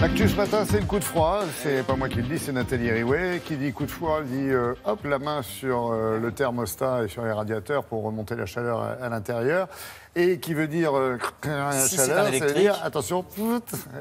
Actu ce matin, c'est le coup de froid. C'est pas moi qui le dis, c'est Nathalie Riouet qui dit coup de froid. Elle dit hop, la main sur le thermostat et sur les radiateurs pour remonter la chaleur à l'intérieur. Et qui veut dire la chaleur, ça veut dire attention,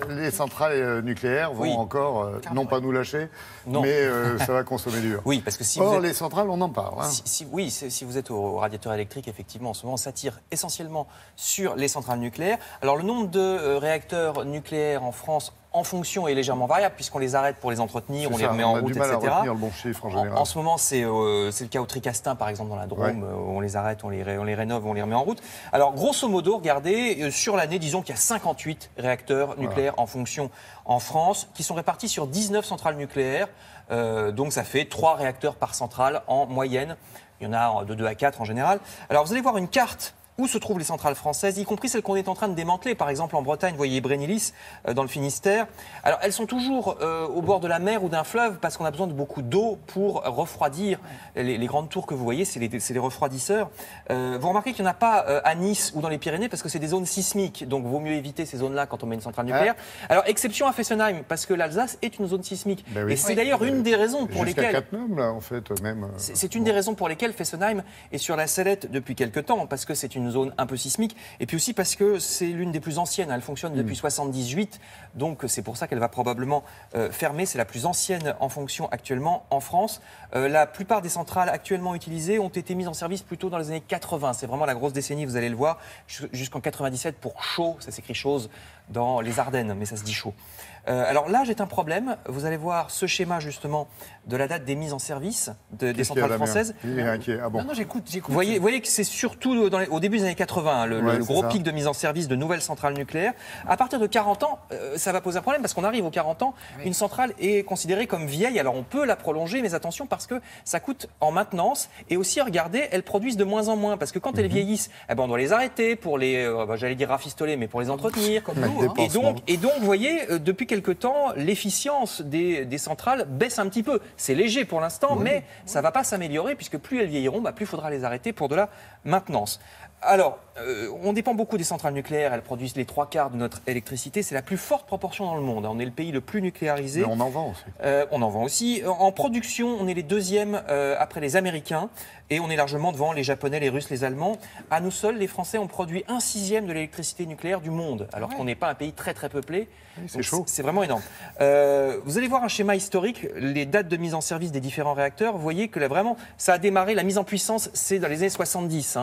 les centrales nucléaires vont encore, non pas nous lâcher, mais ça va consommer dur. Oui, parce que si Or, vous êtes... les centrales, on en parle. Hein. Si vous êtes au radiateur électrique, effectivement, en ce moment, on s'attire essentiellement sur les centrales nucléaires. Alors, le nombre de réacteurs nucléaires en France en fonction est légèrement variable, puisqu'on les arrête pour les entretenir, on les remet en route, etc. On a du mal à retenir le bon chiffre en général. En ce moment, c'est le cas au Tricastin, par exemple, dans la Drôme. Ouais. On les arrête, on les rénove, on les remet en route. Alors, grosso modo, regardez, sur l'année, disons qu'il y a 58 réacteurs nucléaires en fonction en France, qui sont répartis sur 19 centrales nucléaires. Donc, ça fait 3 réacteurs par centrale en moyenne. Il y en a de 2 à 4 en général. Alors, vous allez voir une carte où se trouvent les centrales françaises, y compris celles qu'on est en train de démanteler. Par exemple, en Bretagne, vous voyez Brennilis, dans le Finistère. Alors, elles sont toujours au bord de la mer ou d'un fleuve parce qu'on a besoin de beaucoup d'eau pour refroidir. Les grandes tours que vous voyez, c'est les refroidisseurs. Vous remarquez qu'il n'y en a pas à Nice ou dans les Pyrénées parce que c'est des zones sismiques. Donc, il vaut mieux éviter ces zones-là quand on met une centrale nucléaire. Alors, exception à Fessenheim, parce que l'Alsace est une zone sismique. Ben oui. Et c'est d'ailleurs une des raisons pour lesquelles... Jusqu'à Cattenom, là, en fait, même... C'est une des raisons pour lesquelles Fessenheim est sur la sellette depuis quelque temps, parce que c'est une zone un peu sismique, et puis aussi parce que c'est l'une des plus anciennes. Elle fonctionne depuis 78, donc c'est pour ça qu'elle va probablement fermer. C'est la plus ancienne en fonction actuellement en France. La plupart des centrales actuellement utilisées ont été mises en service plutôt dans les années 80. C'est vraiment la grosse décennie, vous allez le voir, jusqu'en 97 pour Chaux. Ça s'écrit chose dans les Ardennes, mais ça se dit Chaux. Alors là, j'ai un problème. Vous allez voir ce schéma justement de la date des mises en service des centrales françaises. Il est inquiet. Ah bon. Non, j'écoute. Vous voyez que c'est surtout au début des années 80, le gros pic de mise en service de nouvelles centrales nucléaires. À partir de 40 ans, ça va poser un problème parce qu'on arrive aux 40 ans, une centrale est considérée comme vieille. Alors on peut la prolonger, mais attention parce que ça coûte en maintenance et aussi, regardez, elles produisent de moins en moins parce que quand elles vieillissent, eh ben, on doit les arrêter pour les, j'allais dire rafistoler, mais pour les entretenir. Comme nous, hein. Et donc, vous voyez, depuis quelque temps, l'efficience des centrales baisse un petit peu. C'est léger pour l'instant, mais ça ne va pas s'améliorer puisque plus elles vieilliront, plus il faudra les arrêter pour de la maintenance. Alors, on dépend beaucoup des centrales nucléaires. Elles produisent les 3/4 de notre électricité. C'est la plus forte proportion dans le monde. On est le pays le plus nucléarisé. Mais on en vend aussi. On en vend aussi. En production, on est les deuxièmes après les Américains. Et on est largement devant les Japonais, les Russes, les Allemands. À nous seuls, les Français ont produit 1/6 de l'électricité nucléaire du monde. Alors qu'on n'est pas un pays très très peuplé. C'est chaud. C'est vraiment énorme. Vous allez voir un schéma historique, les dates de mise en service des différents réacteurs. Vous voyez que là, vraiment, ça a démarré, la mise en puissance, c'est dans les années 70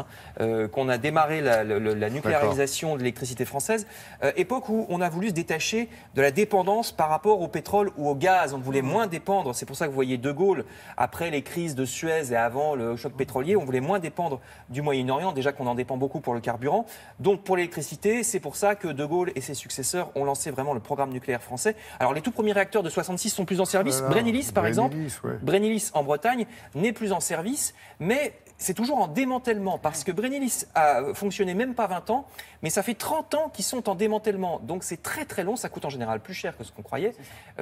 qu'on a démarré la nucléarisation de l'électricité française. Époque où on a voulu se détacher de la dépendance par rapport au pétrole ou au gaz. On voulait moins dépendre. C'est pour ça que vous voyez De Gaulle, après les crises de Suez et avant le choc pétrolier, on voulait moins dépendre du Moyen-Orient, déjà qu'on en dépend beaucoup pour le carburant. Donc pour l'électricité, c'est pour ça que De Gaulle et ses successeurs ont lancé vraiment le programme nucléaire français. Alors les tout premiers réacteurs de 66 sont plus en service. Brennilis, par exemple, Brennilis en Bretagne n'est plus en service, mais c'est toujours en démantèlement, parce que Brennilis a fonctionné même pas 20 ans, mais ça fait 30 ans qu'ils sont en démantèlement. Donc c'est très très long, ça coûte en général plus cher que ce qu'on croyait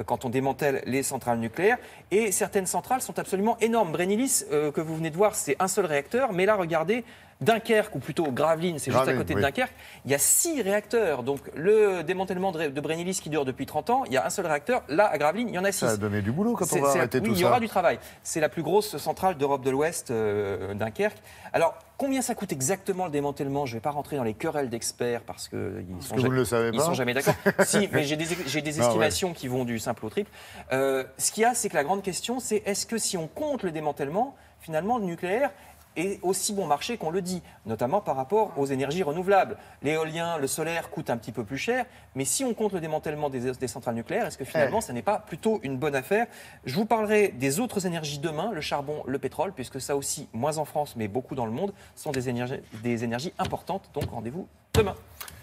quand on démantèle les centrales nucléaires. Et certaines centrales sont absolument énormes. Brennilis, que vous venez de voir, c'est un seul réacteur, mais là regardez, Dunkerque, ou plutôt Gravelines, c'est juste à côté de Dunkerque, il y a 6 réacteurs. Donc le démantèlement de Brennilis qui dure depuis 30 ans, il y a un seul réacteur. Là, à Gravelines, il y en a 6. Ça a donné du boulot quand on va arrêter tout ça. Oui, il y aura du travail. C'est la plus grosse centrale d'Europe de l'Ouest, Dunkerque. Alors, combien ça coûte exactement le démantèlement? Je ne vais pas rentrer dans les querelles d'experts parce qu'ils ne sont jamais d'accord. Si, mais j'ai des estimations qui vont du simple au triple. Ce qu'il y a, c'est que la grande question, c'est est-ce que si on compte le démantèlement, finalement, le nucléaire est aussi bon marché qu'on le dit, notamment par rapport aux énergies renouvelables. L'éolien, le solaire coûtent un petit peu plus cher, mais si on compte le démantèlement des centrales nucléaires, est-ce que finalement, ça n'est pas plutôt une bonne affaire? Je vous parlerai des autres énergies demain, le charbon, le pétrole, puisque ça aussi, moins en France, mais beaucoup dans le monde, sont des énergies importantes. Donc rendez-vous demain.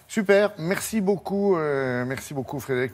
Super, merci beaucoup Frédéric.